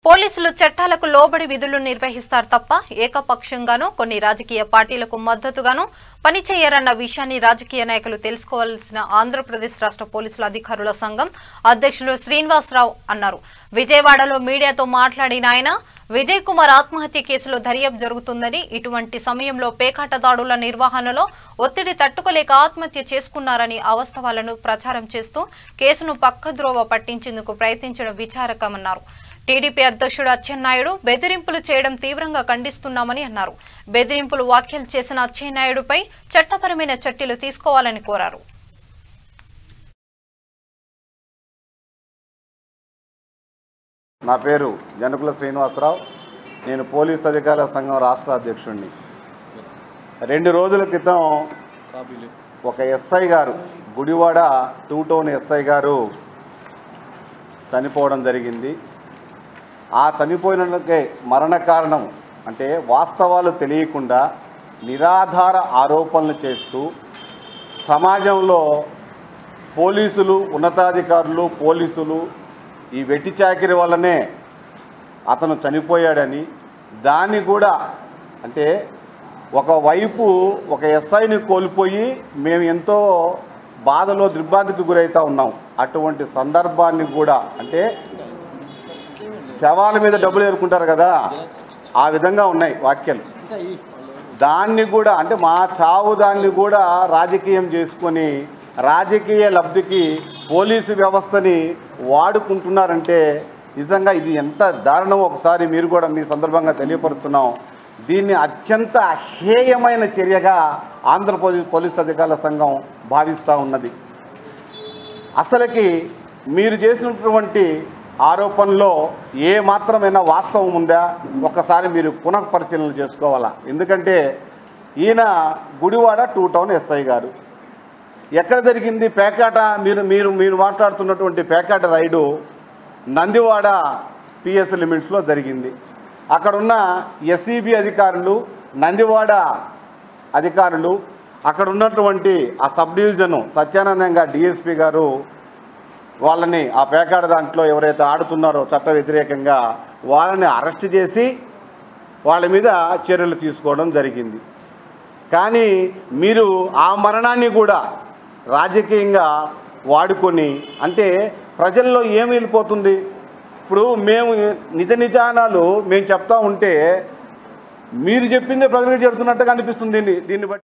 పోలీసులు చట్టాలకు లోబడి విధులు నిర్వహిస్తారు తప్ప ఏకపక్షంగానూ కొన్ని రాజకీయ పార్టీలకు మద్దతుగానూ పనిచేయరన్న విషయాన్ని రాజకీయ నాయకులు తెలుసుకోవాల్సిన ఆంధ్రప్రదేశ్ రాష్ట్ర పోలీసుల అధికారుల సంఘం అధ్యక్షులు శ్రీనివాసరావు అన్నారు. విజయవాడలో మీడియాతో మాట్లాడిన ఆయన విజయ్ కుమార్ ఆత్మహత్య కేసులో దర్యాప్తు జరుగుతుందని, ఇటువంటి సమయంలో పేకాట దాడుల నిర్వహణలో ఒత్తిడి తట్టుకోలేక ఆత్మహత్య చేసుకున్నారని అవాస్తవాలను ప్రచారం చేస్తూ కేసును పక్కద్రోవ పట్టించేందుకు ప్రయత్నించడం విచారకమన్నారు. టీడీపీ అధ్యక్షుడు అచ్చెన్నాయుడు బెదిరింపులు చేయడం తీవ్రంగా ఖండిస్తున్నామని అన్నారు. బెదిరింపులు వ్యాఖ్యలు చేసిన అచ్చెన్నాయుడుపై చట్టపరమైన చర్యలు తీసుకోవాలని కోరారు. నా పేరు జనకుల శ్రీనివాసరావు. నేను పోలీస్ అధికారుల సంఘం రాష్ట్ర అధ్యక్షుడిని. 2 రోజుల క్రితం ఒక ఎస్ఐ గారు, గుడివాడ 2 టౌన్ ఎస్ఐ గారు చనిపోవడం జరిగింది. ఆ చనిపోయినకే మరణ కారణం అంటే వాస్తవాలు తెలియకుండా నిరాధార ఆరోపణలు చేస్తూ సమాజంలో పోలీసులు, ఉన్నతాధికారులు, పోలీసులు ఈ వెట్టి చాకిరి వల్లనే అతను చనిపోయాడని, దాన్ని కూడా అంటే ఒకవైపు ఒక ఎస్ఐని కోల్పోయి మేము ఎంతో బాధలో దిగ్భ్రాంతికి గురవుతూ ఉన్నాం. అటువంటి సందర్భాన్ని కూడా అంటే శవాల మీద డబ్బులు ఏరుకుంటారు కదా, ఆ విధంగా ఉన్నాయి వాక్యాలు. దాన్ని కూడా అంటే మా చావు దాన్ని కూడా రాజకీయం చేసుకొని రాజకీయ లబ్ధికి పోలీసు వ్యవస్థని వాడుకుంటున్నారంటే నిజంగా ఇది ఎంత దారుణమో ఒకసారి మీరు కూడా మీ సందర్భంగా తెలియపరుస్తున్నాం. దీన్ని అత్యంత అహేయమైన చర్యగా ఆంధ్రప్రదేశ్ పోలీసు అధికారుల సంఘం భావిస్తూ ఉన్నది. అసలుకి మీరు చేసినటువంటి ఆరోపణలో ఏ మాత్రమైనా వాస్తవం ఉందా ఒక్కసారి మీరు పునఃపరిశీలన చేసుకోవాలా. ఎందుకంటే ఈయన గుడివాడ 2 టౌన్ ఎస్ఐ గారు. ఎక్కడ జరిగింది పేకాట? మీరు మాట్లాడుతున్నటువంటి పేకాట రైడు నందివాడ పిఎస్ లిమిట్స్లో జరిగింది. అక్కడున్న ఎస్ఈబి అధికారులు, నందివాడ అధికారులు, అక్కడ ఉన్నటువంటి ఆ సబ్ డివిజను సత్యానందంగా డిఎస్పి గారు వాళ్ళని ఆ పేకాట దాంట్లో ఎవరైతే ఆడుతున్నారో చట్ట వ్యతిరేకంగా వాళ్ళని అరెస్ట్ చేసి వాళ్ళ మీద చర్యలు తీసుకోవడం జరిగింది. కానీ మీరు ఆ మరణాన్ని కూడా రాజకీయంగా వాడుకొని అంటే ప్రజల్లో ఏమి వెళ్ళిపోతుంది? ఇప్పుడు మేము నిజానాలు మేము చెప్తా ఉంటే మీరు చెప్పిందే ప్రజలకు చెబుతున్నట్టుగా అనిపిస్తుంది. దీన్ని బట్టి